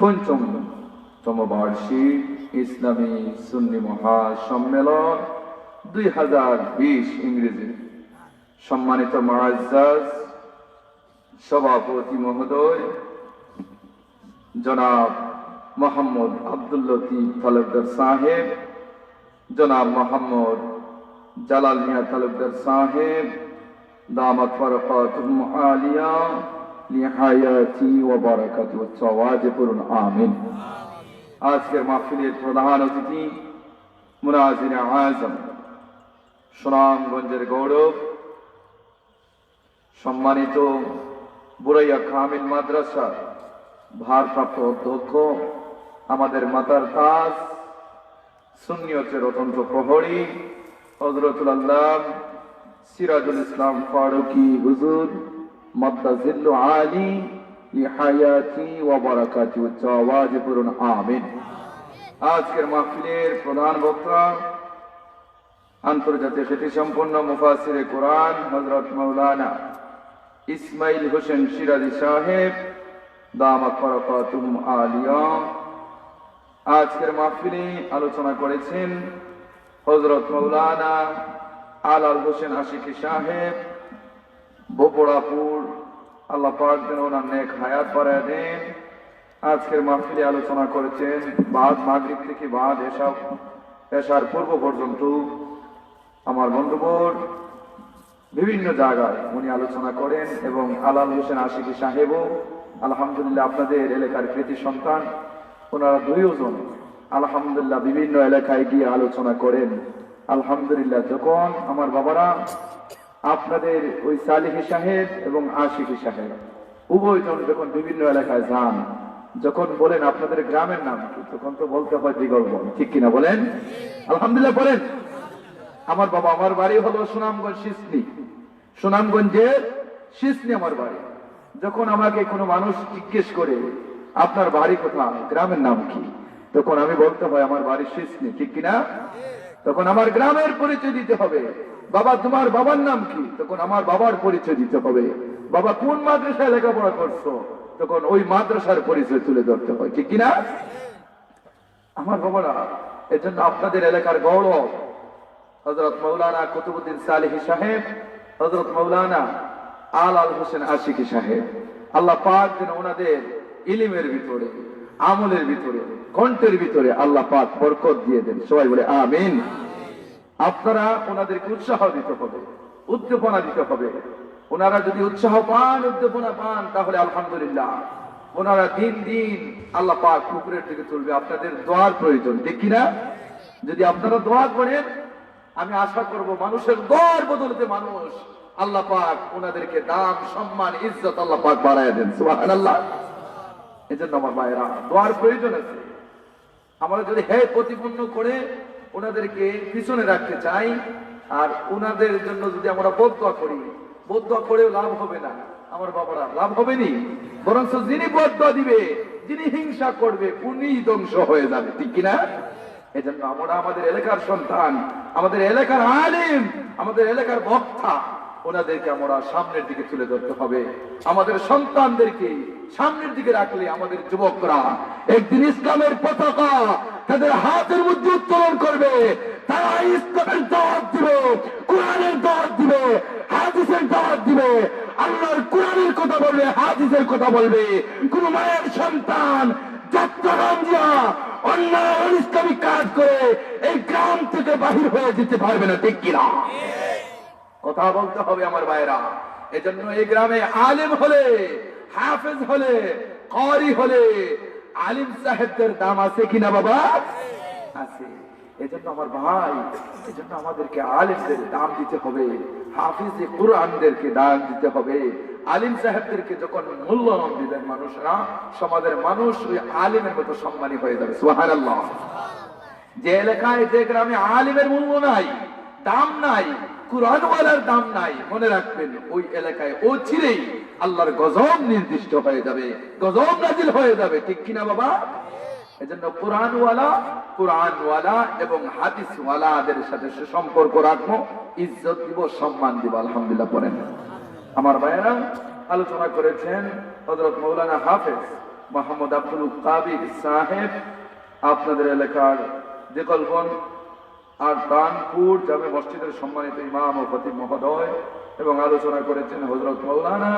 55তম বার্ষিক ইসলামী সুন্নি মহাসম্মেলন 2020 ইংরেজি। সম্মানিত মুআজ্জাজ সভাপতি মহোদয় জনাব মোহাম্মদ আব্দুল লতিফ তালুকদার সাহেব, জনাব মোহাম্মদ জালাল মিয়া তালুকদার সাহেব, দামাত বরকাতুহুম আলিয়া লিহায়াতি ওয়া বারাকাতুহু ওয়াজে পড়ুন আমিন। আজকের মাহফিলের প্রধান অতিথি মুনাজির আযম, সুনামগঞ্জের গৌরব, সম্মানিত বুরাইয়া কামিল মাদ্রাসা ভারপ্রাপ্ত অধ্যক্ষ, আমাদের মাতার তাজ সুন্নিয়তের অত্যন্ত প্রহরী হযরতুল আল্লাহ সিরাজুল ইসলাম ফারুকী হুজুর মাদ্দাজিল্লু আলী লিহায়াতি ওয়া বারাকাতুহু ওয়াজে পড়ুন আমিন। আজকের মাহফিলের প্রধান বক্তা আন্তর্জাতিক খ্যাতি সম্পন্ন মুফাসসিরে কোরআন হযরত মাওলানা ইসমাইল হোসেন সিরাজি সাহেব, দামাত বরকাতুহুম আলিয়া। আজকের মাহফিলে আলোচনা করেছেন হযরত মাওলানা আলাল হোসেন আশিকি সাহেব, বপুরাপুর। আল্লাহ পাক যেন ওনার নেক হায়াত বাড়ায় দেন। আজকের মাহফিলে আলোচনা করেছেন বাদ মাগরিব থেকে বাদ এশার পূর্ব পর্যন্ত আমার বন্ধুবর বিভিন্ন জায়গায় উনি আলোচনা করেন, এবং আলাল হোসেন আশিকি সাহেবও আলহামদুলিল্লাহ আপনাদের এলাকার কৃতি সন্তান। ওনারা দুইজন আলহামদুলিল্লাহ বিভিন্ন এলাকায় গিয়ে আলোচনা করেন। আলহামদুলিল্লাহ যখন আমার বাবারা আপনাদের ওই সালিহি সাহেব এবং আশিকি সাহেব উভয়জন যখন বিভিন্ন এলাকায় যান, যখন বলেন আপনাদের গ্রামের নাম কি, তখন তো বলতে হয় দিগলবন, ঠিক কিনা বলেন? আলহামদুলিল্লাহ বলেন। আমার বাবা, আমার বাড়ি হলো সুনামগঞ্জ শিসনি, সুনামগঞ্জের শিসনি আমার বাড়ি। যখন আমাকে কোনো মানুষ জিজ্ঞেস করে আপনার বাড়ি কোথায়, গ্রামের নাম কি, তখন আমি বলতে হয় আমার বাড়ি শিসনি, ঠিক কিনা? তখন আমার গ্রামের পরিচয় দিতে হবে। বাবা তোমার বাবার নাম কি, তখন আমার বাবার পরিচয় দিতে হবে। বাবা কোন মাদ্রাসায় লেখাপড়া করছো, তখন ওই মাদ্রাসার পরিচয় তুলে ধরতে হয়, ঠিক কিনা? আমার বাবারা, এজন্য আপনাদের এলাকার গৌরব হযরত মাওলানা কুতুবউদ্দিন সালেহী সাহেব, হযরত মাওলানা আলাল হোসেন আশিকি সাহেব, আল্লাহ পাক যেন ওনাদের ইলমের ভিতরে, আমলের ভিতরে, কণ্ঠের ভিতরে আল্লাহ পাক বরকত দিয়ে দেন। সবাই বলে আমিন। আপনারা ওনাদেরকে উৎসাহ দিতে হবে, উদ্দীপনা দিতে হবে। ওনারা যদি উৎসাহ পান, উদ্দীপনা পান, তাহলে আলহামদুলিল্লাহ ওনারা দিন দিন আল্লাহ পাক উপরের দিকে তুলবে। আপনাদের দোয়ার প্রয়োজন, ঠিক কিনা? যদি আপনারা দোয়া করেন, আমি আশা করব মানুষের দোয়ার বদলতে মানুষ আল্লাহ পাক ওনাদেরকে দাম, সম্মান, ইজ্জত আল্লাহ পাক বাড়ায় দেন। সুবহানাল্লাহ। এজন্য আমার ভাইরা, দোয়ার প্রয়োজন আছে। আমরা যদি প্রতিপন্ন করে ওনাদেরকে পিছনে রাখতে চাই, আর ওনাদের জন্য যদি আমরা বদদোয়া করি, বদদোয়া করেও লাভ হবে না আমার বাবারা, লাভ হবে নি। বরং যিনি বদদোয়া দিবে, যিনি হিংসা করবে, উনি ধ্বংস হয়ে যাবে, ঠিক কিনা? এজন্য আমরা আমাদের এলাকার সন্তান, আমাদের এলাকার আলিম, আমাদের এলাকার বক্তা, ওনাদেরকে আমরা সামনের দিকে তুলে ধরতে হবে। আমাদের সন্তানদেরকে সামনের দিকে রাখলে আমাদের যুবকরা একদিন ইসলামের পতাকা তাদের হাতের মধ্যে উত্তোলন করবে। তারা ইসলামের দাওয়াত দিবে, কোরআনের দাওয়াত দিবে, হাদিসের দাওয়াত দিবে, আল্লাহর কোরআনের কথা বলবে, হাদিসের কথা বলবে। কোন মায়ের সন্তান চট্টগ্রাম দিয়া অন্যায় ইসলামিক কাজ করে এই গ্রাম থেকে বাহির হয়ে যেতে পারবে না, ঠিক কিনা? কথা বলতে হবে আমার ভাইরা। এজন্য এই গ্রামে আলেম হলে, হাফেজ হলে, কারি হলে, আলিম সাহেবদের দাম আছে কিনা বাবা? আছে। এজন্য আমার ভাই, এজন্য আমাদেরকে আলেমদের দাম দিতে হবে, হাফিজ কুরআনদেরকে দাম দিতে হবে। আলিম সাহেবদেরকে যখন মূল্যায়ন দিবেন মানুষরা, সমাজের মানুষ ওই আলিমের মতো সম্মানী হয়ে যাবে। সুবহানাল্লাহ। যে এলাকায়, যে গ্রামে আলিমের মূল্য নাই, দাম নাই, কুরআনওয়ালার দাম নাই, মনে রাখবেন ওই এলাকায় অচিরেই আল্লাহর গজব নির্দিষ্ট হয়ে যাবে, গজব নাজিল হয়ে যাবে, ঠিক কিনা বাবা? এজন্য কুরআনওয়ালা এবং হাদিসওয়ালাদের সাথে সুসম্পর্ক রাখবো, ইজ্জত দিব, সম্মান দিব। আলহামদুলিল্লাহ পড়েন। আমার ভাইয়েরা আলোচনা করেছেন হযরত মাওলানা হাফেজ মোহাম্মদ আব্দুল কাবির সাহেব, আপনাদের এলাকার দিকলবন আর কানপুর জামে মসজিদের সম্মানিত ইমাম ও খতিব মহোদয়, এবং আলোচনা করেছেন হযরত মাওলানা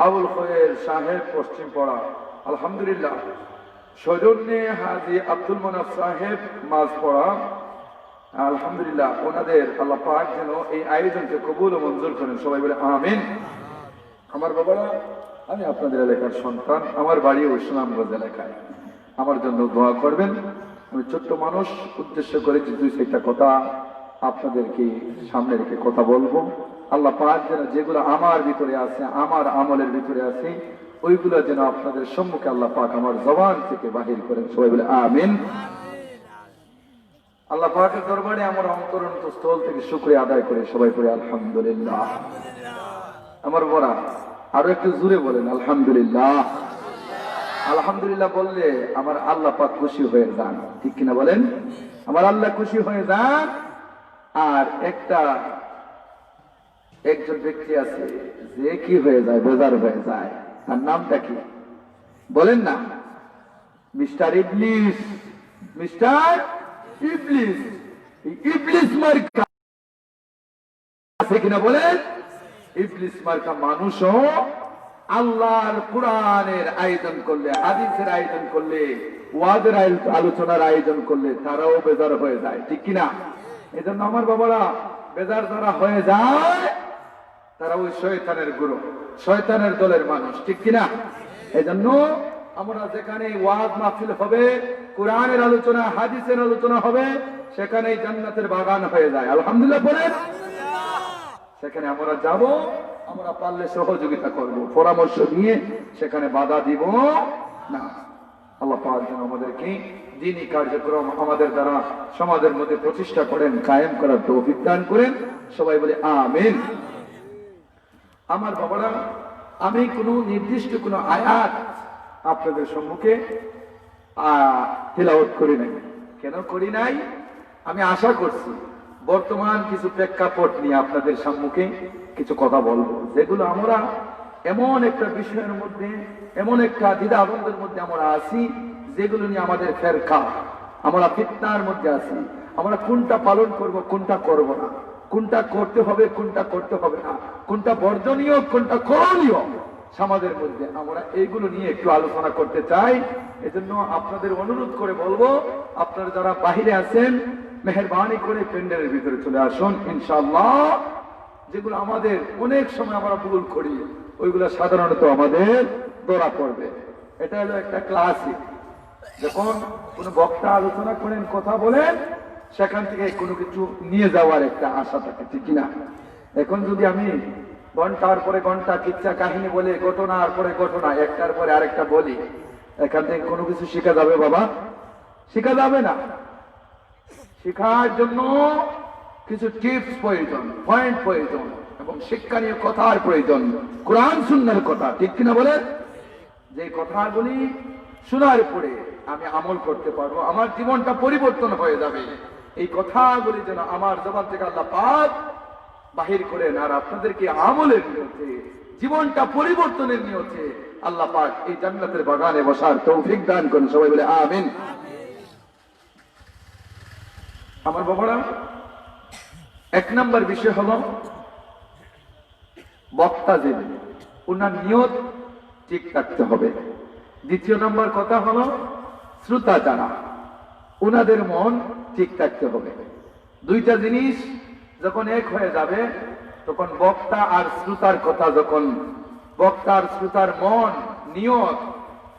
আবুল খয়ের সাহেব পশ্চিমপাড়া। আলহামদুলিল্লাহ। সৌজন্যে হাজী আব্দুল মানাফ সাহেব মাঝপাড়া। আলহামদুলিল্লাহ, ওনাদের আল্লাহ পাক যেন এই আয়োজনকে কবুল ও মঞ্জুর করেন, সবাই বলে আমিন। আমার বাবারা, আমি আপনাদের এলাকার সন্তান, আমার বাড়ি ইসলামগঞ্জ এলাকায়, আমার জন্য দোয়া করবেন। আমি ছোট্ট মানুষ, উদ্দেশ্য করেছি দুই চারটা কথা আপনাদেরকে সামনে রেখে কথা বলবো। আল্লাহ পাক যেন যেগুলো আমার ভিতরে আছে, আমার আমলের ভিতরে আছে, ওইগুলো যেন আপনাদের সম্মুখে আল্লাহ পাক আমার জবান থেকে বাহির করেন, সবাই বলে আমিন। আল্লাহ পাকের দরবারে আমার অন্তরন্ত স্থল থেকে শুকরিয়া আদায় করে সবাই করে আলহামদুলিল্লাহ। আমার বড়া আরো একটু জোরে বলেন আলহামদুলিল্লাহ। আলহামদুলিল্লাহ বললে আমার আল্লাহ পাক খুশি হয়ে যান, ঠিক কিনা বলেন? আমার আল্লাহ খুশি হয়ে যান। আর একজন ব্যক্তি আছে যে কি হয়ে যায়, বেজার হয়ে যায়, তার নামটা কি বলেন না? মিস্টার ইবলিস। মিস্টার ইবলিস। ইবলিস মার্কা আছে কিনা বলেন? ইবলিস মার্কা মানুষও আল্লাহর কুরআনের আয়োজন করলে, হাদিসের আয়োজন করলে, ওয়াজের আলোচনার আয়োজন করলে তারাও বেজার হয়ে যায়, ঠিক কিনা? এই জন্য আমার বাবারা, বেজার যারা হয়ে যায় তারা ওই শয়তানের গুরু, শয়তানের দলের মানুষ, ঠিক কিনা? এই জন্য আমরা যেখানে ওয়াজ মাহফিল হবে, কুরআনের আলোচনা, হাদিসের আলোচনা হবে, সেখানেই জান্নাতের বাগান হয়ে যায়। আলহামদুলিল্লাহ বলেন। সেখানে আমরা যাব, আমরা পারলে সহযোগিতা করব, পরামর্শ দিয়ে সেখানে বাধা দিব না। আল্লাহ পাক যেন আমাদেরকে দ্বীনি কার্যক্রম আমাদের দ্বারা সমাজের মধ্যে প্রতিষ্ঠা করেন, কায়েম করার তৌফিক দান করেন, সবাই বলে আমিন। আমার বাবারা, আমি কোনো নির্দিষ্ট কোনো আয়াত আপনাদের সম্মুখে তিলাওয়াত করি নাই। কেন করি নাই? আমি আশা করছি বর্তমান কিছু প্রেক্ষাপট নিয়ে আপনাদের সম্মুখে কিছু কথা বলবো, যেগুলো আমরা এমন একটা বিষয়ের মধ্যে, এমন একটা দ্বিধা দ্বন্দ্বের মধ্যে আমরা আছি, যেগুলো নিয়ে আমাদের ফেরকা, আমরা ফিতনার মধ্যে আছি। আমরা কোনটা পালন করব, কোনটা করব না, কোনটা করতে হবে, কোনটা করতে হবে না, কোনটা বর্জনীয়, কোনটা করণীয়, সমাজের মধ্যে আমরা এইগুলো নিয়ে একটু আলোচনা করতে চাই। এজন্য আপনাদের অনুরোধ করে বলবো, আপনারা যারা বাহিরে আছেন মেহেরবানি করে প্যান্ডেলের ভিতরে চলে আসুন ইনশাআল্লাহ। যেগুলো আমাদের অনেক সময় আমরা ভুল করি, ওইগুলো সাধারণত আমাদের ধরা পড়বে। এটা হলো একটা ক্লাসিক। যখন কোনো বক্তা আলোচনা করেন, কথা বলেন, সেখান থেকে কোনো কিছু নিয়ে যাওয়ার একটা আশা থাকে, ঠিক কিনা? এখন যদি আমি ঘন্টার পরে ঘন্টা কিচ্ছা কাহিনী বলে, ঘটনার পরে ঘটনা, একটার পরে আরেকটা বলি, এখান থেকে কোনো কিছু শেখা যাবে বাবা? শেখা যাবে না। শেখার জন্য কিছু টিপস প্রয়োজন, পয়েন্ট প্রয়োজন, এবং শিক্ষণীয় কথার প্রয়োজন, কোরআন সুন্নাহর কথা, ঠিক কিনা বলেন? যে কথাগুলি শোনার পরে আমি আমল করতে পারবো, আমার জীবনটা পরিবর্তন হয়ে যাবে। এই কথাগুলি যেন আমার জবান থেকে আল্লাহ পাক বাহির করেন, আর আপনাদেরকে আমলের নিয়তে, জীবনটা পরিবর্তনের নিয়তে আল্লাহ পাক এই জান্নাতের বাগানে বসার তৌফিক দান করেন, সবাই বলে আমিন। আমার বাবারা, এক নম্বর বিষয় হলো বক্তা যে, ওনার নিয়ত ঠিক রাখতে হবে। দ্বিতীয় নম্বর কথা হলো শ্রোতা যারা, ওনাদের মন ঠিক রাখতে হবে। দুইটা জিনিস যখন এক হয়ে যাবে, তখন বক্তা আর শ্রোতার কথা, যখন বক্তা আর শ্রোতার মন, নিয়ত,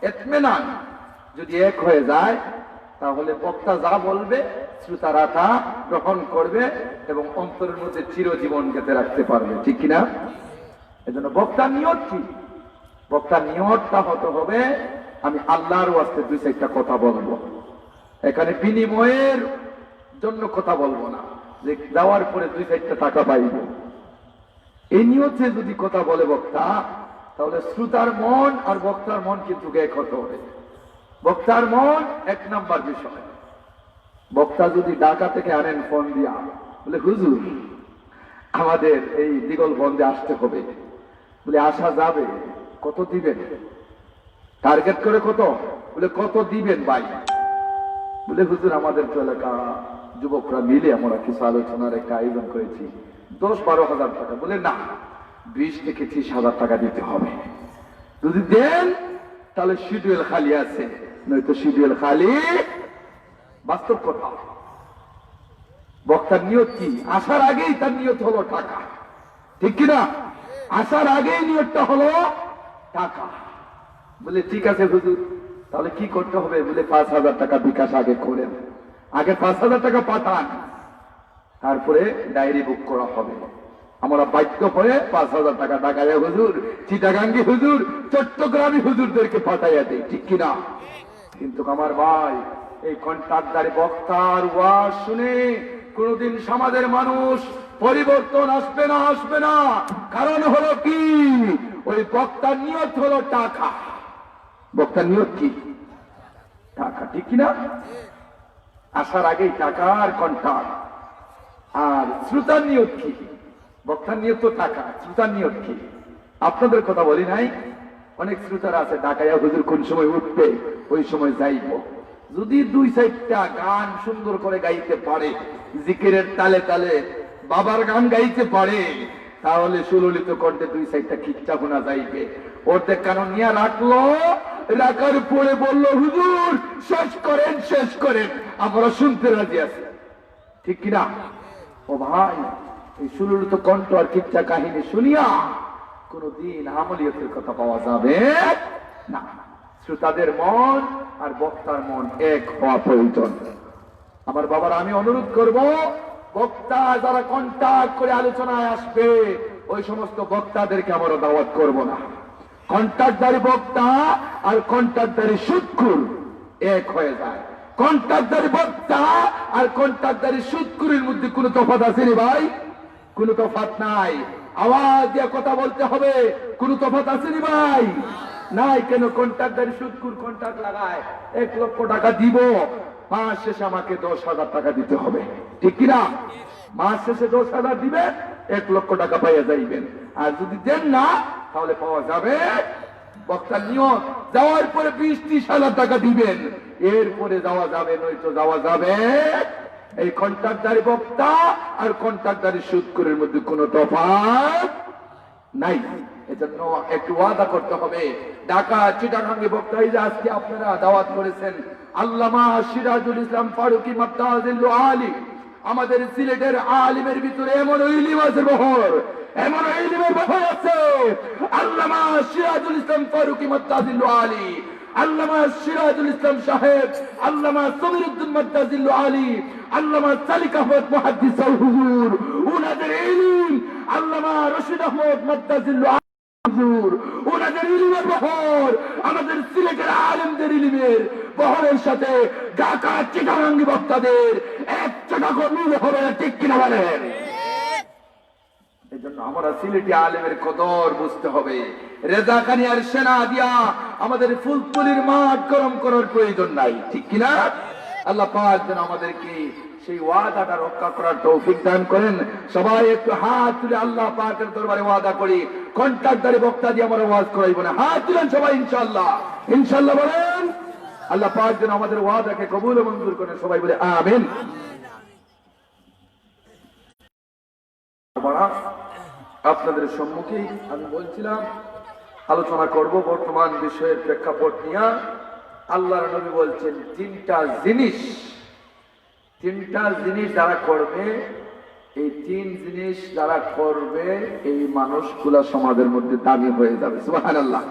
ইতমিনান যদি এক হয়ে যায়, তাহলে বক্তা যা বলবে শ্রোতারা তা গ্রহণ করবে এবং অন্তরের মধ্যে চিরজীবন গেঁথে রাখতে পারবে, ঠিক কিনা? এজন্য বক্তার নিয়ত কি? বক্তার নিয়তটা হতে হবে, আমি আল্লাহর ওয়াস্তে দুই চারটা কথা বলবো, এখানে বিনিময়ের জন্য কথা বলবো না, যে দেওয়ার পরে দুই চারটা টাকা পাইব, এই নিয়তে যদি কথা বলে বক্তা, তাহলে শ্রোতার মন আর বক্তার মন কিন্তু এক হতে হবে। বক্তার মন এক নাম্বার বিষয়। বক্তা যদি ঢাকা থেকে আনেন ফোন দিয়া, বলে হুজুর আমাদের এই দিগল বন্ধে আসতে হবে, বলে আসা যাবে, কত দিবেন? টার্গেট করে কত? বলে কত দিবেন ভাই? বলে হুজুর আমাদের তো এলাকা যুবকরা মিলে আমরা কিছু আলোচনার একটা আয়োজন করেছি, 10-12 হাজার টাকা। বলে না, 20 থেকে 30 হাজার টাকা দিতে হবে। যদি দেন তাহলে শিডিউল খালি আছে, নয়তো শিডিউল খালি। বাস্তব কথা। বক্তার নিয়ত কি? আসার আগেই তার নিয়ত হলো টাকা, ঠিক কিনা? আসার আগেই নিয়তটা হলো টাকা। বলে ঠিক আছে হুজুর, তাহলে কি করতে হবে? বলে 5,000 টাকা বিকাশ আগে করেন, আগে 5,000 টাকা পাঠান, তারপরে ডায়েরি বুক করা হবে। আমরা বাধ্য হয়ে 5,000 টাকা ঢাকায় হুজুর, চিটাগাঙ্গি হুজুর, চট্টগ্রামী হুজুরদেরকে পাঠাইয়া দেয়, ঠিক কিনা? কিন্তু আমার ভাই, এই কন্ট্রাক্টদারি বক্তার ওয়াজ শুনে কোনদিন সমাজের মানুষ পরিবর্তন আসবে না, আসবে না। কারণ হলো কি? ওই বক্তার নিয়ত হলো টাকা। বক্তার নিয়ত কি? টাকা, ঠিক কিনা? আসার আগেই টাকা আর কন্ট্রাক্ট। আর শ্রোতার নিয়ত কি? বক্তার নিয়ত তো টাকা, শ্রোতার নিয়ত কি? আপনাদের কথা বলি নাই, অনেক শ্রোতারা আছে ঢাকাইয়া হুজুর কোন সময় উঠবে ওই সময় যাইব। যদি 2-4টা গান সুন্দর করে গাইতে পারে, জিকিরের তালে তালে বাবার গান গাইতে পারে, তাহলে সুললিত কণ্ঠে 2-4টা খিচ্চা শোনা যাইবে। ওদের কারণ নিয়ে রাখলো, রাখার পরে বললো হুজুর শেষ করেন, শেষ করেন, আমরা শুনতে রাজি আছি, ঠিক কিনা? ও ভাই, এই সুললিত কণ্ঠ আর খিচ্চা কাহিনী শুনিয়া কোনদিন আমলিয়তের কথা পাওয়া যাবে না। শ্রোতাদের মন আর বক্তার মন এক হওয়া প্রয়োজন। আমার বাবার আমি অনুরোধ করব, বক্তা যারা কন্টাক্ট করে আলোচনায় আসবে ওই সমস্ত বক্তাদেরকে আমরা দাওয়াত করব না। কন্ট্রাক্টদারি বক্তা আর কন্ট্রাক্টদারি সুদখোর এক হয়ে যায়। কন্ট্রাক্টদারি বক্তা আর কন্ট্রাক্টদারি সুদখোরের মধ্যে কোনো তফাৎ আছে রে ভাই? কোনো তফাৎ নাই। আওয়াজ দিয়ে কথা বলতে হবে, কোনো তফাৎ আছে রে ভাই? নাই। কেন? কন্ট্রাক্টদারি সুদখোর কন্ট্রাক্ট লাগায়, 1 লক্ষ টাকা দিব, মাস শেষে আমাকে 10,000 টাকা দিতে হবে, ঠিক কিনা? মাস শেষে 10,000 দিবেন, 1 লক্ষ টাকা পাইয়া যাইবেন। আর যদি দেন না তাহলে পাওয়া যাবে বক্তার নিয়ত, যাওয়ার পরে 20-30 হাজার টাকা দিবেন, এরপরে যাওয়া যাবে, নয়তো যাওয়া যাবে। এই কন্ট্রাক্টদারি বক্তা আর কন্ট্রাক্টদারি সুদখোরের মধ্যে কোনো তফাৎ নাই। এজন্য একটু ওয়াদা করতে হবে। ঢাকা চিটাগাঙ্গী বক্তা এই যে আজকে আপনারা দাওয়াত করেছেন, আল্লামা সিরাজুল ইসলাম ফারুকী মাদ্দাজিল্লু আলী, আমাদের সিলেটের আলিমের ভিতরে এমন ইলম আছে বহর, এমন ইলমের বহর আছে। আল্লামা সিরাজুল ইসলাম ফারুকী মাদ্দাজিল্লু আলী, আল্লামা সিরাজুল ইসলাম সাহেব, আল্লামা সমীরউদ্দিন মাদ্দাজিল্লু আলী, আল্লামা সালিক আহমদ মুহাদ্দিস হুজুর, উনাদের ইলম, আল্লামা রশিদ আহমদ মাদ্দাজিল্লু হুজুর, উনাদের ইলমের বহর আমাদের সিলেটের আলেমদের ইলমের বহরের সাথে ঢাকা চিটাগাঙ্গী বক্তাদের এক টাকা মিল হবে, ঠিক কিনা বলেন? এজন্য আমরা সিলেটি আলেমের কদর বুঝতে হবে। রেজাকানি আর সেনা দিয়া আমাদের ফুলতলির মাঠ গরম করার প্রয়োজন নাই, ঠিক কিনা? আল্লাহ পাক যেন আমাদেরকে সেই ওয়াদাটা রক্ষা করার তৌফিক দান করেন। সবাই একটু হাত তুলে আল্লাহ পাকের দরবারে ওয়াদা করি, কন্ট্রাক্টদারি বক্তা দিয়ে আমরা ওয়াজ করাইব না। হাত তুলেন সবাই, ইনশাআল্লাহ, ইনশাআল্লাহ বলেন। আল্লাহ পাক যেন আমাদের ওয়াদাকে কবুল ও মঞ্জুর করেন। সবাই বলে আমিন। আপনাদের সম্মুখে আমি বলছিলাম আলোচনা করব বর্তমান বিষয়ের প্রেক্ষাপট নিয়ে। আল্লাহর নবী বলছেন তিনটা জিনিস যারা করবে, এই 3 জিনিস যারা করবে এই মানুষগুলা সমাজের মধ্যে দামি হয়ে যাবে। সুবহানাল্লাহ।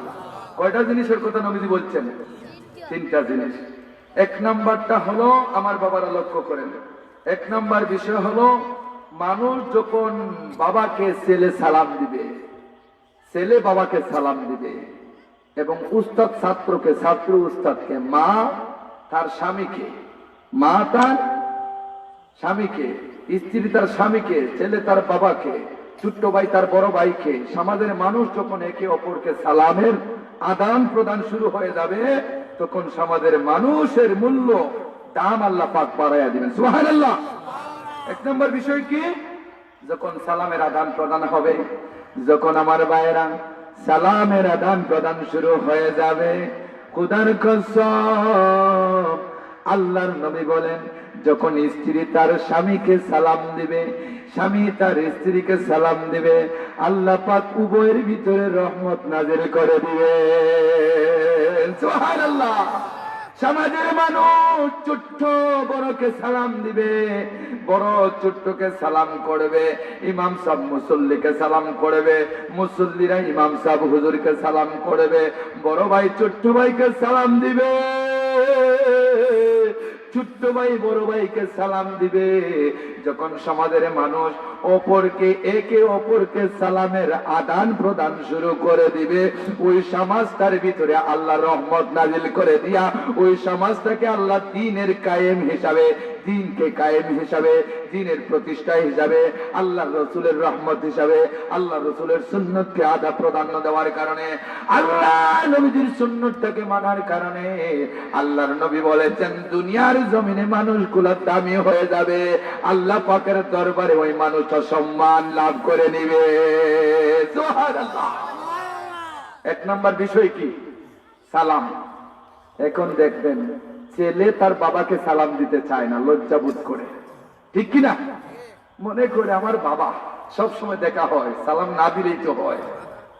কয়টা জিনিসের কথা নবীজি বলছেন? 3টা জিনিস। 1 নাম্বারটা হলো, আমার বাবারা লক্ষ্য করেন, 1 নাম্বার বিষয় হলো মানুষ যখন বাবাকে ছেলে সালাম দিবে, ছেলে বাবাকে সালাম দিবে, এবং উস্তাদ ছাত্রকে, ছাত্র উস্তাদকে, মা তার স্বামীকে, মা তার স্বামীকে, স্ত্রী তার স্বামীকে, ছেলে তার বাবাকে, ছোট্ট ভাই তার বড় ভাইকে, সমাজের মানুষ যখন একে অপরকে সালামের আদান প্রদান শুরু হয়ে যাবে, তখন সমাজের মানুষের মূল্য দাম আল্লাহ পাক বাড়াইয়া দিবেন। সুবহানাল্লাহ। 1 নম্বর বিষয় কি? যখন সালামের আদান প্রদান হবে, যখন আমার ভাইয়েরা সালামের আদান প্রদান শুরু হয়ে যাবে, খোদার কসম, আল্লাহর নবী বলেন যখন স্ত্রী তার স্বামীকে সালাম দিবে, স্বামী তার স্ত্রীকে সালাম দিবে, আল্লাহ পাক উভয়ের ভিতরে রহমত নাযিল করে দিবে। সুবহানাল্লাহ। সমাজের মানুষ ছোট্ট বড়কে সালাম দিবে, বড় ছোট্টকে সালাম করবে, ইমাম সাহেব মুসল্লিকে সালাম করবে, মুসল্লিরা ইমাম সাহেব হুজুরকে সালাম করবে, বড় ভাই ছোট্ট ভাইকে সালাম দিবে, ছোট্ট ভাই বড় ভাইকে সালাম দিবে। যখন সমাজের মানুষ অপরকে একে অপরকে সালামের আদান প্রদান শুরু করে দিবে, ওই সমাজটার ভিতরে আল্লাহ রহমত নাযিল করে দিয়া ওই সমাজটাকে আল্লাহ দ্বীনের কায়েম হিসাবে, দ্বীনকে কায়েম হিসাবে, দ্বীনের প্রতিষ্ঠা হিসাবে, আল্লাহ রসুলের রহমত হিসাবে, আল্লাহ রসুলের সুন্নতকে আদা প্রাধান্য দেওয়ার কারণে, আল্লাহ নবীর সুন্নতটাকে মানার কারণে আল্লাহর নবী বলেছেন দুনিয়ার জমিনে মানুষগুলো দামি হয়ে যাবে, আল্লাহ পাকের দরবারে ওই মানুষটা সম্মান লাভ করে নিবে। সুবহানাল্লাহ। এক নম্বর বিষয় কি? সালাম। এখন দেখবেন ছেলে তার বাবাকে সালাম দিতে চায় না, লজ্জা বোধ করে, ঠিক কিনা? মনে করে আমার বাবা, সব সময় দেখা হয়, সালাম না দিলেই তো হয়,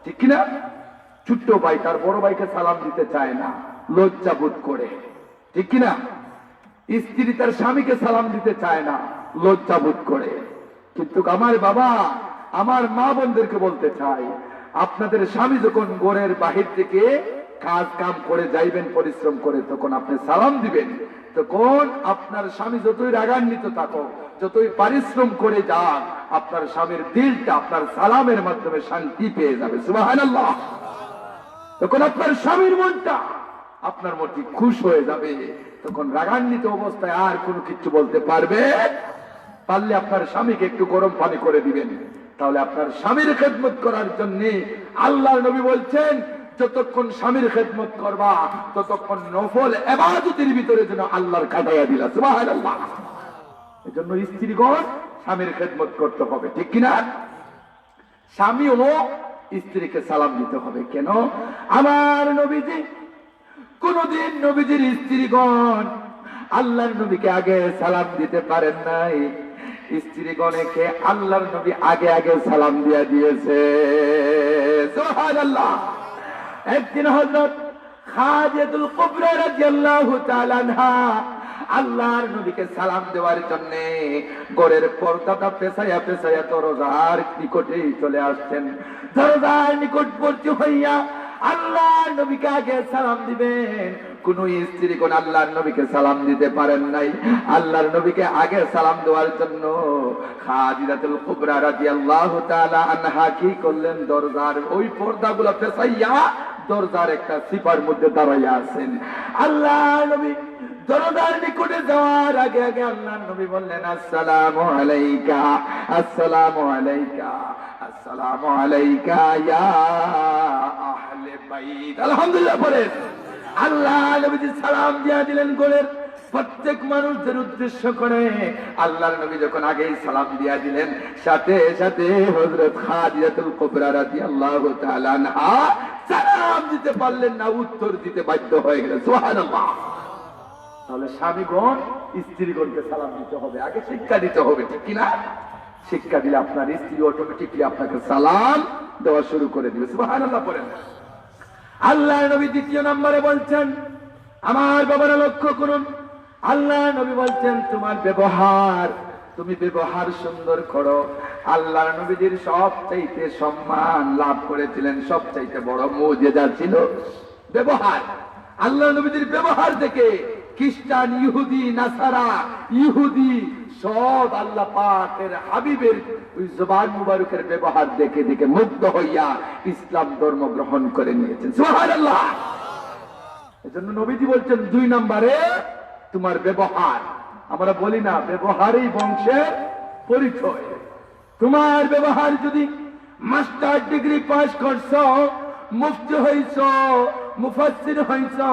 ঠিক কিনা? ছোট্ট ভাই তার বড় ভাইকে সালাম দিতে চায় না, লজ্জা বোধ করে, ঠিক কিনা? স্ত্রী তার স্বামীকে সালাম দিতে চায় না, লজ্জা বোধ করে। কিন্তু আমার বাবা, আমার মা বোনদেরকে বলতে চাই, আপনাদের স্বামী যখন ঘরের বাহির থেকে কাজ কাম করে যাইবেন পরিশ্রম করে, তখন আপনি সালাম দিবেন। তখন আপনার স্বামী যতই রাগান্বিত থাকুক, যতই পরিশ্রম করে যান, আপনার স্বামীর দিলটা আপনার সালামের মাধ্যমে শান্তি পেয়ে যাবে। সুবহানাল্লাহ। তখন আপনার স্বামীর মনটা আপনার মধ্যে খুশ হয়ে যাবে। তখন রাগান্বিত অবস্থায় আর কোনো কিছু বলতে পারবে, পারলে আপনার স্বামীকে একটু গরম পানি করে দিবেন, তাহলে আপনার স্বামীর খেদমত করার জন্য আল্লাহর নবী বলছেন যতক্ষণ স্বামীর খেদমত করবা ততক্ষণ নফল ইবাদতের ভিতরে যেন আল্লাহর কাটাইয়া দিলা। সুবহানাল্লাহ। এজন্য স্ত্রীগণ স্বামীর খেদমত করতে হবে, ঠিক কিনা? স্বামী ও স্ত্রীকে সালাম দিতে হবে। কেন? আমার নবীজি কোনদিন নবীজির স্ত্রীগণ আল্লাহর নবীকে আগে সালাম দিতে পারেন নাই, স্ত্রীগণকে আল্লাহর নবী আগে আগে সালাম দিয়া দিয়েছে। সুবহানাল্লাহ। একদিন হযরত খাদিজাতুল কুবরা রাদিয়াল্লাহু তাআলা আনহা আল্লাহর নবীকে সালাম দেওয়ার জন্য ঘরের পর্দাটা পেছাইয়া পেছাইয়া দরজার নিকটে চলে আসছেন। দরজার নিকটবর্তী হইয়া আল্লাহর নবীকে আগে সালাম দিবেন, কোন স্ত্রী কোন আল্লাহর নবীকে সালাম দিতে পারেন নাই। আল্লাহর নবীকে আগে সালাম দেওয়ার জন্য খাদিজাতুল কুবরা রাদিয়াল্লাহু তাআলা আনহা কি করলেন? দরজার ওই পর্দাগুলো পেছাইয়া দরজার একটা সিপার মধ্যে দাঁড়াইয়া আছেন। আল্লাহর নবী দরজার নিকটে যাওয়ার আগে আগে আল্লাহর নবী বললেন আসসালামু আলাইকা, আসসালামু আলাইকা, আসসালামু আলাইকা ইয়া আহলে বাইত। আলহামদুলিল্লাহ বলেন। আল্লাহ নবীজি সালাম দিয়া দিলেন ঘরের প্রত্যেক মানুষদের উদ্দেশ্য করে। আল্লাহর নবী যখন আগেই সালাম দিয়া দিলেন, সাথে সাথে হযরত খাদিজাতুল কুবরা রাদিয়াল্লাহু তাআলা আনহা সালাম দিতে পারলেন না, উত্তর দিতে বাধ্য হয়ে গেলেন। সুবহানাল্লাহ। তাহলে স্বামীগণ স্ত্রীগণকে সালাম দিতে হবে, আগে শিক্ষা দিতে হবে, ঠিক কিনা? শিক্ষা দিলে আপনার স্ত্রী অটোমেটিকলি আপনাকে সালাম দেওয়া শুরু করে দিবে। সুবহানাল্লাহ বলেন। আল্লাহ নবী দ্বিতীয় নম্বরে বলছেন, আমার বাবারা লক্ষ্য করুন, আল্লাহ নবী বলছেন তোমার ব্যবহার, তুমি ব্যবহার সুন্দর করো। আল্লাহ নবীজির সবচাইতে সম্মান লাভ করেছিলেন, সবচাইতে বড় মুজিজা ছিল ব্যবহার। আল্লাহ নবীজির ব্যবহার দেখে খ্রিস্টান, ইহুদি, নাসারা, ইহুদি সব আল্লাহ পাকের হাবিবের ওই জবান মুবারকের ব্যবহার দেখে দেখে মুগ্ধ হইয়া ইসলাম ধর্ম গ্রহণ করে নিয়েছেন। সুবহানাল্লাহ। এজন্য নবীজি বলছেন 2 নম্বরে তোমার ব্যবহার। আমরা বলি না ব্যবহারই বংশের পরিচয়। তোমার ব্যবহার যদি মাস্টার ডিগ্রি পাস করছো, মুফতি হইছো, মুফাসসির হইছো,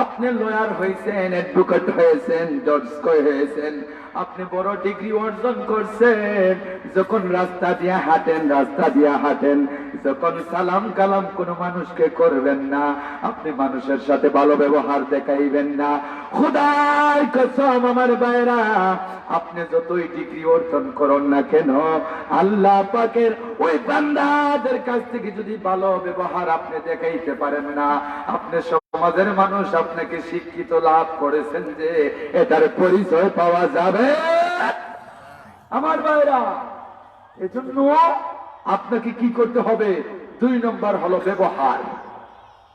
আপনি লয়ার হয়েছেন, অ্যাডভোকেট হয়েছেন, জজ হয়েছেন, আপনি বড় ডিগ্রি অর্জন করছেন, যখন রাস্তা দিয়ে হাঁটেন, যখন সালাম কালাম কোনো মানুষকে করবেন না, আপনি মানুষের সাথে ভালো ব্যবহার দেখাইবেন না। খোদার কসম আমার ভাইরা, আপনি যতই ডিগ্রি অর্জন করুন না কেন, আল্লাহ পাকের ওই বান্দাদের কাছ থেকে যদি ভালো ব্যবহার আপনি দেখাইতে পারেন না, আপনি সমাজের মানুষ আপনাকে শিক্ষিত লাভ করেছেন যে এটার পরিচয় পাওয়া যাবে আমার ভাইরা। এজন্য আপনাকে কি করতে হবে? 2 নম্বর হলো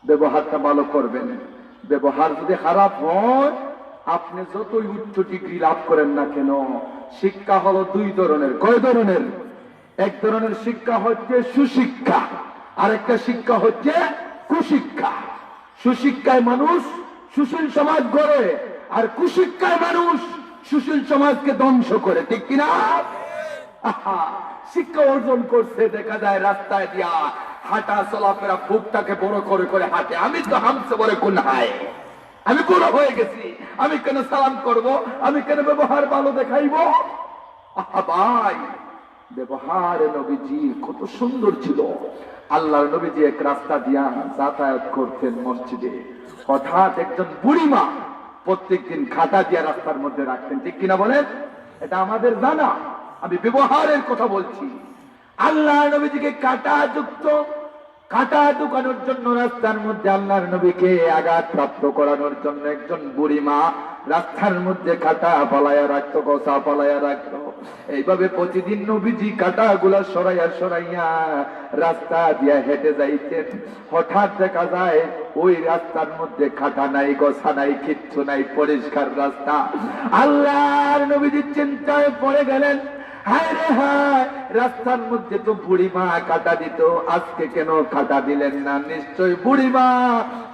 ব্যবহারটা ভালো করবেন। ব্যবহার যদি খারাপ হয়, আপনি যতই উচ্চ ডিগ্রি লাভ করেন না কেন, শিক্ষা হলো 2 ধরনের। কয় ধরনের? এক ধরনের শিক্ষা হচ্ছে সুশিক্ষা, আরেকটা শিক্ষা হচ্ছে কুশিক্ষা। সুশিক্ষায় মানুষ সুশীল সমাজ গড়ে, আর কুশিক্ষায় মানুষ সুশীল সমাজকে ধ্বংস করে, ঠিক কিনা? শিক্ষা অর্জন করছে, দেখা যায় রাস্তায় দিয়া হাঁটা চলাফেরা বুকটাকে বড় করে করে হাঁটে। আমি তো হামছে বলে কোন হায়, আমি বুড়ো হয়ে গেছি, আমি কেন সালাম করব, আমি কেন ব্যবহার ভালো দেখাইব? ভাই, ব্যবহার নবীজি কত সুন্দর ছিল। আল্লাহর নবীজি এক রাস্তা দিয়া যাতায়াত করতেন মসজিদে, হঠাৎ একজন বুড়িমা প্রত্যেকদিন খাটা দিয়া রাস্তার মধ্যে রাখতেন, ঠিক কিনা বলেন? এটা আমাদের জানা, আমি ব্যবহারের কথা বলছি। আল্লাহ নবীজিকে কাটা ঢুকানোর জন্য রাস্তার মধ্যে আল্লাহর নবীকে আঘাত প্রাপ্ত করানোর জন্য একজন বুড়িমা রাস্তার মধ্যে কাটা পালাইয়া রাখতো, গোসা পালাইয়া রাখতো। এইভাবে প্রতিদিন নবীজি কাটা গুলা সরাইয়া রাস্তা দিয়া হেঁটে যাইতেন। হঠাৎ দেখা যায় ওই রাস্তার মধ্যে কাটা নাই, গোসা নাই, কিচ্ছু নাই, পরিষ্কার রাস্তা। আল্লাহর নবীজি চিন্তায় পড়ে গেলেন, হায় রে হায়, রাস্তার মধ্যে তো বুড়িমা কাটা দিত, আজকে কেন কাটা দিলেন না? নিশ্চয় বুড়িমা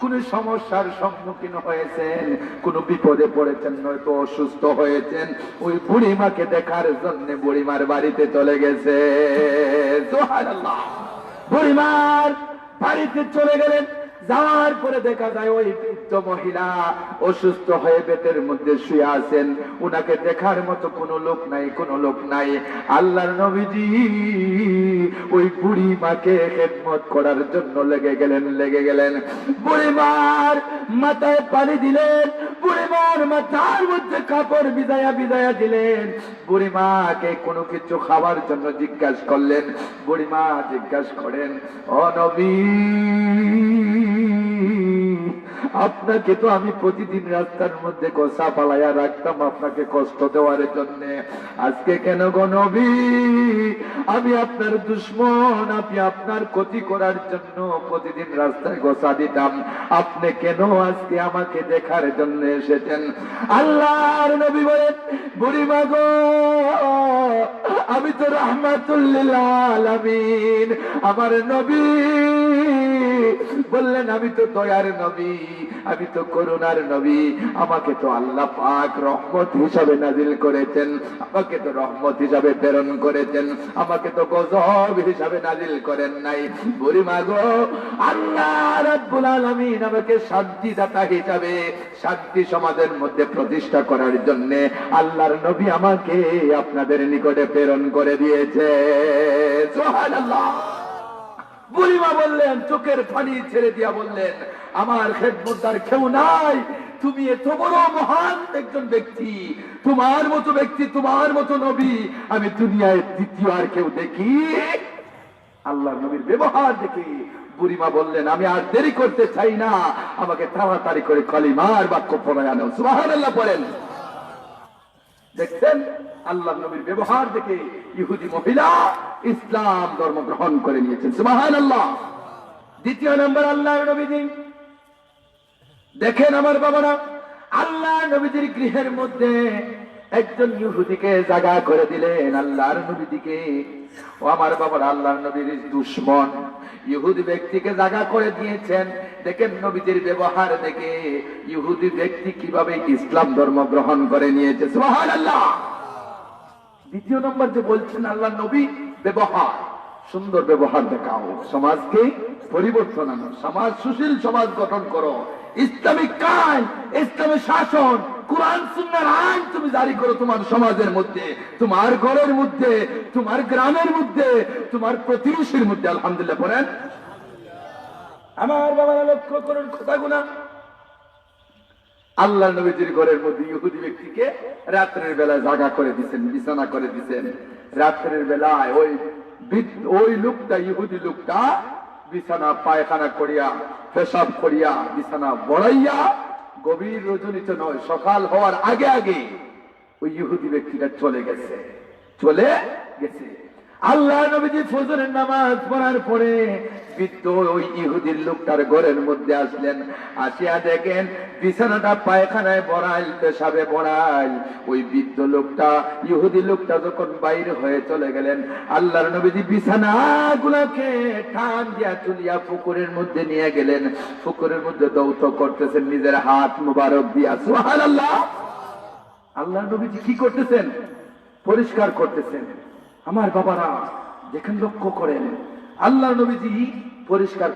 কোন সমস্যার সম্মুখীন হয়েছেন, কোন বিপদে পড়েছেন, নয়তো অসুস্থ হয়েছেন। ওই বুড়িমাকে দেখার জন্য বুড়িমার বাড়িতে চলে গেছে। সুবহানাল্লাহ। বুড়িমার বাড়িতে চলে গেলেন, যাওয়ার পরে দেখা যায় ওই বৃদ্ধ মহিলা অসুস্থ হয়ে বেতের মধ্যে শুয়ে আছেন, উনাকে দেখার মতো কোনো লোক নাই। আল্লাহর নবীজি ওই বুড়ি মাকে খেদমত করার জন্য লেগে গেলেন। বুড়িমার মাথায় পানি দিলেন, বুড়িমার মাথার মধ্যে কাপড় ভিজায়া দিলেন। বুড়িমাকে কোনো কিছু খাওয়ার জন্য জিজ্ঞাসা করলেন। বুড়িমা জিজ্ঞাসা করেন, ও নবী, আপনাকে তো আমি প্রতিদিন রাস্তার মধ্যে গোসা পালাইয়া রাখতাম আপনাকে কষ্ট দেওয়ার জন্য, আজকে কেন গো নবী? আমি আপনার দুশমন, আপনি আপনার ক্ষতি করার জন্য প্রতিদিন রাস্তায় গোসা দিতাম, আপনি কেন আজকে আমাকে দেখার জন্য এসেছেন? আল্লাহর নবী বলেন, বুড়িমা গো, আমি তো রাহমাতুল লিল আলামিন, আমার নবী বললেন আমি তো দয়ার নবী, আমি তো করুণার নবী, আমাকে তো আল্লাহ পাক রহমত হিসাবে নাজিল করেছেন, আমাকে তো রহমত হিসাবে প্রেরণ করেছেন, আমাকে তো গজব হিসাবে নাজিল করেন নাই। বুড়িমা গো, আল্লাহ রাব্বুল আলামিন আমাকে শান্তিদাতা হিসাবে শান্তি সমাজের মধ্যে প্রতিষ্ঠা করার জন্য আল্লাহর নবী আমাকে আপনাদের নিকটে প্রেরণ করে দিয়েছে। সুবহানাল্লাহ। বুড়িমা বললেন, চোখের পানি ছেড়ে দিয়া বললেন, আমার খেদমতদার কেউ নাই, তুমি এত বড় মহান একজন ব্যক্তি, তোমার মতো ব্যক্তি, তোমার মতো নবী আমি দুনিয়ায় দ্বিতীয় আর কেউ দেখি। আল্লাহর নবীর ব্যবহার দেখে বুড়িমা বললেন, আমি আর দেরি করতে চাই না, আমাকে তাড়াতাড়ি করে কালিমার বাক্য পড়ায় আনো। সুবহানাল্লাহ পড়েন। দেখছেন আল্লাহর নবীর ব্যবহার দেখে ইহুদি মহিলা ইসলাম ধর্ম গ্রহণ করে নিয়েছেন। সুবহানাল্লাহ। দ্বিতীয় নম্বর আল্লাহর নবীজি দেখেন আমার বাবারা, আল্লাহর নবীজির গৃহের মধ্যে একজন ইহুদিকে জায়গা করে দিলেন আল্লাহর নবীজিকে। ও আমার বাবারা, আল্লাহর নবীর দুশমন ইহুদি ব্যক্তিকে জায়গা করে দিয়েছেন। দেখেন নবীজির ব্যবহার দেখে ইহুদি ব্যক্তি কিভাবে ইসলাম ধর্ম গ্রহণ করে নিয়েছে। সুবহানাল্লাহ। দ্বিতীয় নম্বর যে বলছেন আল্লাহর নবী ব্যবহার, সুন্দর ব্যবহার দেখাও, সমাজকে পরিবর্তন আনো, সমাজ সুশীল সমাজ গঠন করো, ইসলামিক আইন, ইসলামী শাসন, কোরআন সুন্নাহর আইন তুমি জারি করো তোমার সমাজের মধ্যে, তোমার ঘরের মধ্যে, তোমার গ্রামের মধ্যে, তোমার প্রতিবেশীর মধ্যে। আলহামদুলিল্লাহ বলেন। আমার বাবারা লক্ষ্য করুন কথাগুলা। আল্লাহ নবীজির ঘরের মধ্যে ইহুদি ব্যক্তিকে রাত্রের বেলায় জাগা করে দিচ্ছেন, বিছানা করে দিচ্ছেন। রাত্রের বেলায় ওই লোকটা, ইহুদি লোকটা বিছানা পায়খানা করিয়া, পেশাব করিয়া, বিছানা বড়াইয়া, গভীর রজনীতে নয়, সকাল হওয়ার আগে আগে ওই ইহুদি ব্যক্তিটা চলে গেছে। আল্লাহ নবীজি ফজরের নামাজ পড়ার পরে বৃদ্ধ ওই ইহুদির লোকটার ঘরের মধ্যে আসলেন। আসিয়া দেখেন বিছানাটা পায়খানায় বড়াইল, পেশাবে বড়াইল। ওই বৃদ্ধ লোকটা, ইহুদি লোকটা যখন বাইরে হয়ে চলে গেলেন, আল্লাহর নবীজি বিছানা গুলাকে টান দিয়া তুলিয়া পুকুরের মধ্যে নিয়ে গেলেন। পুকুরের মধ্যে দৌত করতেছেন নিজের হাত মুবারক দিয়া। সুবহানাল্লাহ। আল্লাহর নবীজি কি করতেছেন? পরিষ্কার করতেছেন। আমার বাবারা দেখেন, লক্ষ্য করেন, আল্লাহ নবীজি পরিষ্কার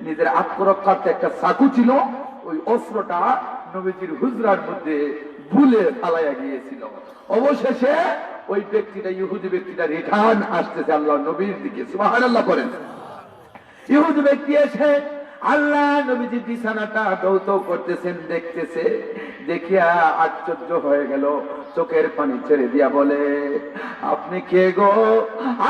নিজের আত্মরক্ষার্থে একটা চাকু ছিল, ওই অস্ত্রটা নবীজির হুজরার মধ্যে ভুলে ফালাইয়া গিয়েছিল। অবশেষে ওই ব্যক্তিটা, ইহুদি ব্যক্তিটা রিটার্ন আসতেছে আল্লাহ নবীর দিকে। সুবহানাল্লাহ বলেন। ইহুদি ব্যক্তি এসে আল্লাহ নবীজি বিছানাটা দৌত করতেছেন, দেখতেছে। দেখিয়া আশ্চর্য হয়ে গেল, চোখের পানি ছেড়ে দিয়া বলে, আপনি কে গো?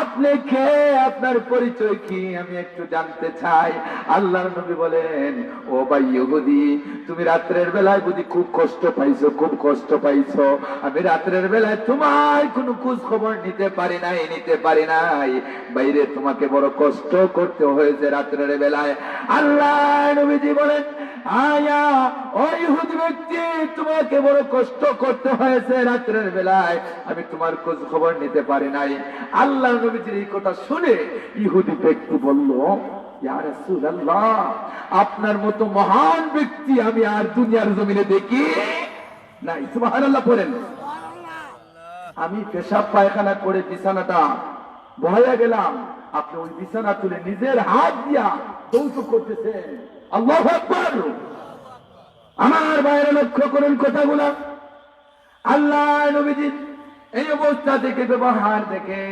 আপনি কে? আপনার পরিচয় কি? আমি একটু জানতে চাই। আল্লাহর নবী বলেন, ও ভাই ইহুদি, তুমি রাত্রের বেলায় বুঝি খুব কষ্ট পাইছো, খুব কষ্ট পাইছো। আমি রাত্রের বেলায় তোমার কোনো খোঁজ খবর নিতে পারি নাই। বাইরে তোমাকে বড় কষ্ট করতে হয়েছে রাত্রের বেলায়। আল্লাহ নবীজি বলেন, আয়া ও ইহুদি ব্যক্তি, তোমাকে বড় কষ্ট করতে হয়েছে রাত্রের বেলায়, আমি তোমার খোঁজ খবর নিতে পারি নাই। আল্লাহ নবীজির এই কথা শুনে ইহুদি ব্যক্তি বলল, ইয়া রাসূলুল্লাহ, আপনার মতো মহান ব্যক্তি আমি আর দুনিয়ার জমিনে দেখি নাই। সুবহানাল্লাহ পড়েন। আমি পেশাব পায়খানা করে বিছানাটা বহাইয়া গেলাম, আপনি ওই বিছানা তুলে নিজের হাত দিয়া দৌত করতেছেন। আল্লাহু আকবার। আমার বাইরে লক্ষ্য করুন কথাগুলা। আল্লাহ নবীজি এই অবস্থা থেকে, ব্যবহার দেখে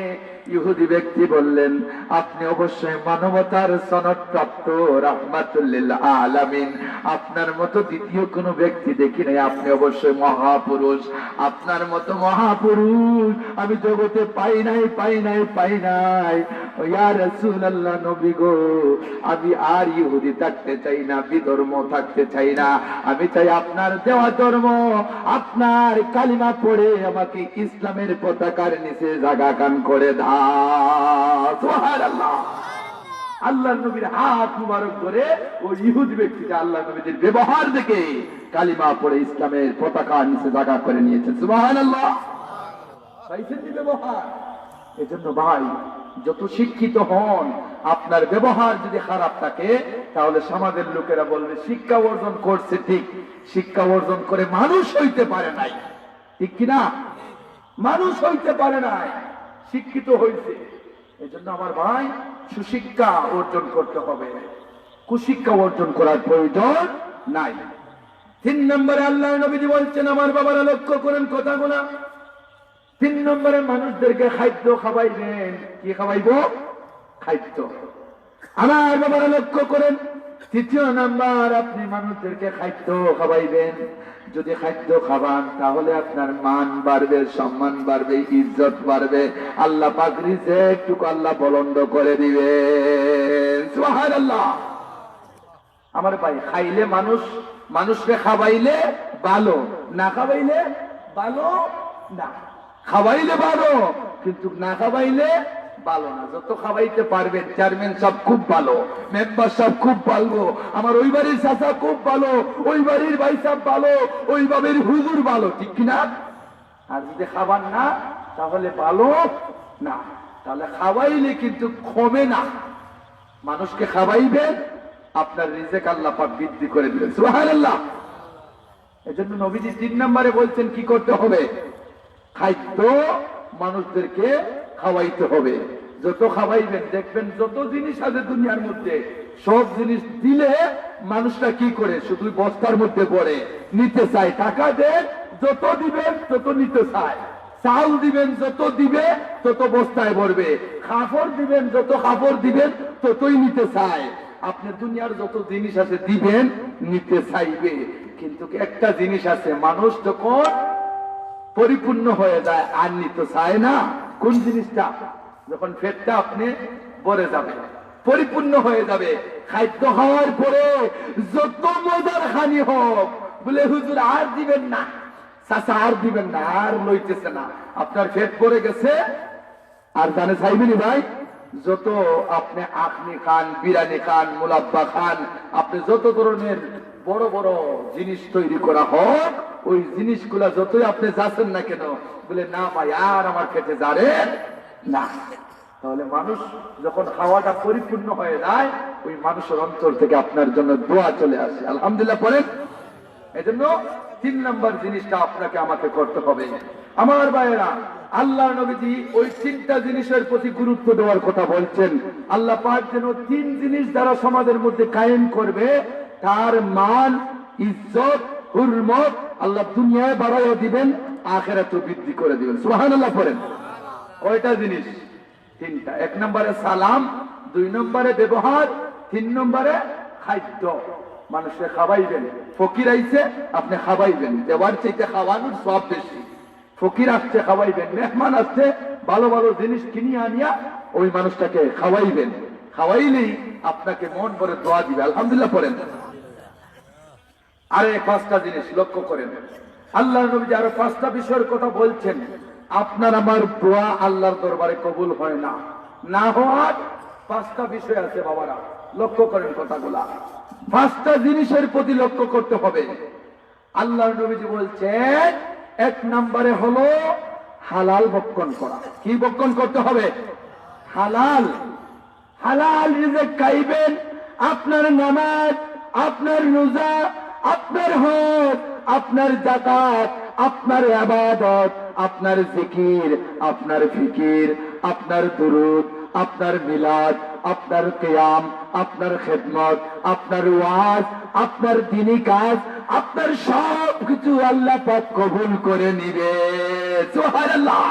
ইহুদি ব্যক্তি বললেন, আপনি অবশ্যই মানবতার সনদপ্রাপ্ত রাহমাতুল লিল আলামিন। আপনার মতো দ্বিতীয় কোনো ব্যক্তি দেখি নাই, আপনি অবশ্যই মহাপুরুষ। আপনার মতো মহাপুরুষ আমি জগতে পাই নাই। ইয়া রাসূলুল্লাহ, নবী গো, আমি আর ইহুদি থাকতে চাই না, বিধর্ম থাকতে চাই না। আমি চাই আপনার দেওয়া ধর্ম, আপনার কালিমা পড়ে আমাকে ইসলামের পতাকার নিচে জায়গা কান করে দাও। সুবহানাল্লাহ। আল্লাহ নবীর হাত মুবারক ধরে ওই ইহুদি ব্যক্তিটা আল্লাহ নবীর ব্যবহার দেখে কালিমা পড়ে ইসলামের পতাকার নিচে জায়গা করে নিয়েছে। সুবহানাল্লাহ। পাইছেন কি ব্যবহার? এজন্য ভাই, যত শিক্ষিত হন, আপনার ব্যবহার যদি খারাপ থাকে, তাহলে সমাজের লোকেরা বলবে শিক্ষা অর্জন করছে ঠিক, শিক্ষা অর্জন করে মানুষ হইতে পারে নাই। ঠিক কিনা? মানুষ হইতে পারে নাই, শিক্ষিত হইছে। এজন্য আমার ভাই, সুশিক্ষা অর্জন করতে হবে, কুশিক্ষা অর্জন করার প্রয়োজন নাই। 3 নম্বরে আল্লাহ নবীজি বলছেন, আমার বাবারা লক্ষ্য করেন কথাগুলা। 3 নম্বরে মানুষদেরকে খাদ্য খাওয়াইবেন। কি খাওয়াইব? খাদ্য। আমার বাবারা লক্ষ্য করেন, 3য় নাম্বার, আপনি মানুষদেরকে খাদ্য খাওয়াইবেন। যদি খাদ্য খাবান, তাহলে আপনার মান বাড়বে, সম্মান বাড়বে, ইজ্জত বাড়বে। আল্লাহ পাক রিজিকটুকু আল্লাহ বলন্দ করে দিবেন। সুবহানাল্লাহ। আমার ভাই, খাইলে মানুষকে খাওয়াইলে ভালো, না খাওয়াইলে ভালো না। খাওয়াইলে ভালো, কিন্তু না খাওয়াইলে ভালো না। যত খাওয়াইতে পারবেন, চেয়ারম্যান সব খুব ভালো, মেম্বার সব খুব ভালো, আমার ওই বাড়ির চাচা খুব ভালো, ওই বাড়ির ভাই সব ভালো, ওই বাড়ির হুজুর ভালো। ঠিক কিনা? আর যদি খাবার না, তাহলে ভালো না। তাহলে খাওয়াইলে কিন্তু কমে না। মানুষকে খাওয়াইবেন, আপনার রিজিক আল্লাহ পাক বৃদ্ধি করে দিবেন। সুবহানাল্লাহ। এজন্য নবীজি 3 নম্বরে বলছেন কি করতে হবে? খাদ্য মানুষদেরকে খাওয়াইতে হবে। যত খাওয়াইবেন দেখবেন যত জিনিস আছে দুনিয়ার মধ্যে সব জিনিস দিলে মানুষটা কি করে, শুধু বস্তার মধ্যে পড়ে নিতে চায়। টাকা দেন যত দিবেন তত নিতে চায়, চাল দিবেন যত দিবে তত বস্তায় ভরবে, কাপড় দিবেন যত কাপড় দিবেন ততই নিতে চায়। আপনি দুনিয়ার যত জিনিস আছে দিবেন নিতে চাইবে, কিন্তু একটা জিনিস আছে, মানুষ যখন পরিপূর্ণ হয়ে যায় আর নিতে চায় না। কোন জিনিসটা? যখন পেটটা আপনি ভরে যাবে, পরিপূর্ণ হয়ে যাবে, খাদ্য খাওয়ার পরে যত মজার খানি হোক, বলে হুজুর আর দিবেন না, চাচা আর দিবেন না, আর লইতেছে না, আপনার পেট ভরে গেছে, আর জানে চাইবেনি ভাই? যত আপনি আখনি খান, বিরিয়ানি খান, মুলাব্বা খান, আপনি যত ধরনের বড় বড় জিনিস তৈরি করা হোক, ওই জিনিসগুলা যতই আপনি যাচ্ছেন না কেন, বলে না ভাই আর আমার পেটে যাবেন না। তাহলে মানুষ যখন খাওয়াটা পরিপূর্ণ হয়ে যায়, ওই মানুষের অন্তর থেকে আপনার জন্য দোয়া চলে আসে। আলহামদুলিল্লাহ পড়েন। এজন্য 3 নম্বর জিনিসটা আপনাকে আমাকে করতে হবে। আমার ভাইয়েরা, আল্লাহ নবীজি ওই 3টা জিনিসের প্রতি গুরুত্ব দেওয়ার কথা বলছেন। আল্লাহ পাক যেন 3 জিনিস যারা সমাজের মধ্যে কায়েম করবে, তার মান, ইজ্জত, হুরমত আল্লাহ দুনিয়ায় বাড়াইয়া দিবেন, আখিরাতেও বৃদ্ধি করে দিবেন। সুবহানাল্লাহ পড়েন। কয়টা জিনিস? 3টা। 1 নম্বরে সালাম, 2 নম্বরে ব্যবহার, 3 নম্বরে খাদ্য। মানুষকে খাওয়াইবেন, ফকির আইছে আপনি খাওয়াইবেন, দেওয়ার চাইতে খাওয়ানোর সব বেশি। ফকির আসছে খাওয়াইবেন, মেহমান আসছে ভালো ভালো জিনিস কিনিয়ে আনিয়া ওই মানুষটাকে খাওয়াইবেন, খাওয়াইলেই আপনাকে মন ভরে দোয়া দিবে। আলহামদুলিল্লাহ পড়েন। আরে 5টা জিনিস লক্ষ্য করেন, আল্লাহ নবী আরো 5টা বিষয়ের কথা বলছেন। আপনার আমার দোয়া আল্লাহর দরবারে কবুল হয় না, না হওয়ার 5টা বিষয় আছে বাবারা, লক্ষ্য করেন কথাগুলা। 5টা জিনিসের প্রতি লক্ষ্য করতে হবে। আল্লাহ নবীজি বলছেন 1 নম্বরে হলো হালাল ভক্ষণ করা। কি ভক্ষণ করতে হবে? হালাল। হালাল রিজিক খাইবেন। আপনার নামাজ, আপনার রোজা, আপনার হজ, আপনার যাকাত, আপনার ইবাদত, আপনার জিকির, আপনার ফিকির, আপনার দুরুদ, আপনার মিলাদ, আপনার কিয়াম, আপনার খিদমত, আপনার ওয়াজ, আপনার দ্বীনি কাজ, আপনার সব কিছু আল্লাহ পাক কবুল করে নিবে। সুবহানাল্লাহ।